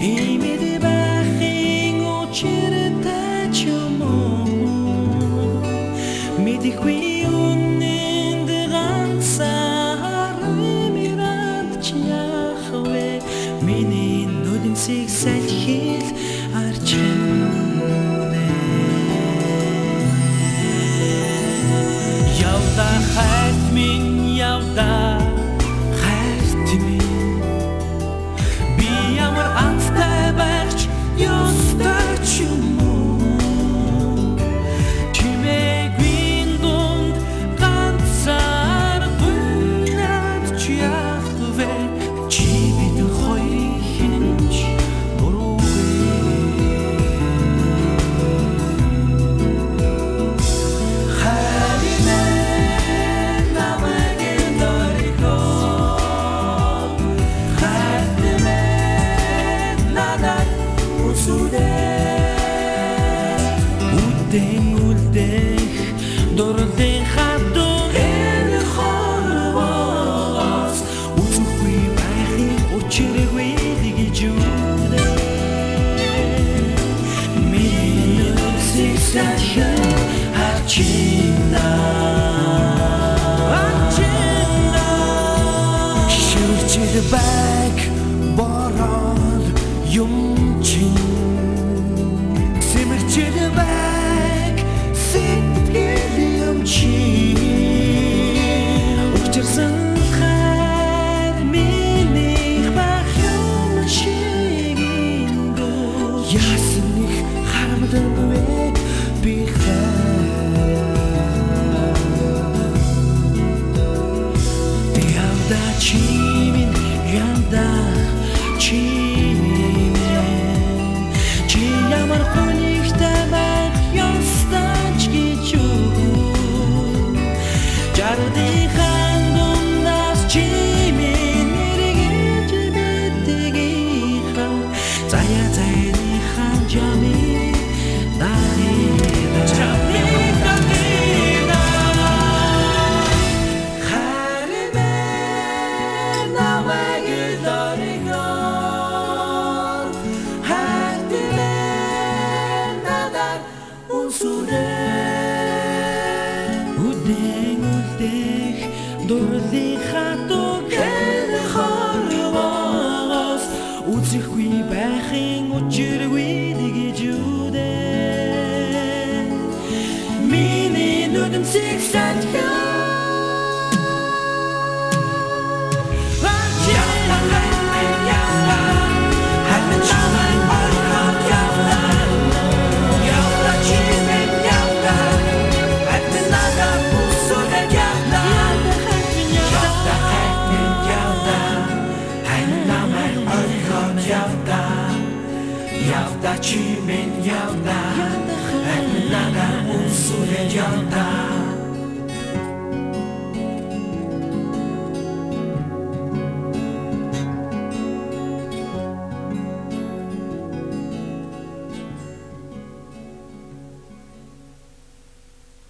Имэд байхын учиртай ч юм уу мэдэхгүй үнэнд ганцаар мирад яах вэ миний нүднсийг салхил арчинэ явда хайрт минь явда хайрт минь би ямар анцтай байгач ёстой ч юм уу чимээгүй дунд ганцаар гүнэд ч яах вэ чи бид хоёрын хинч буруугүй хайрна намайг дөргөө хайрна надад үсүдэ үлдэх дөрөлдөө хатуу энэ хорвоос үсэхгүй байхын учиргүй гэж юудэ минь сэтгэн хачина шүрчид бак борол юм чин сэмэрчид бак сэтгэл юм чин учирсан хайр миний бах юм чигиндо яасан их харамдаггүй би явда чимин явда чимин чи ямар хүнийхтэй байх ёстой ч гэж юу жардынхан дундаас чимин эргэж битгийхэн заяа зайныхан жами Дөрөлдөө хатуу гэн хорвоос үсэхгүй байхын учиргүй гэж юудэ миний нүднсийг салхил явда чимэн явда надад үсүрэ явда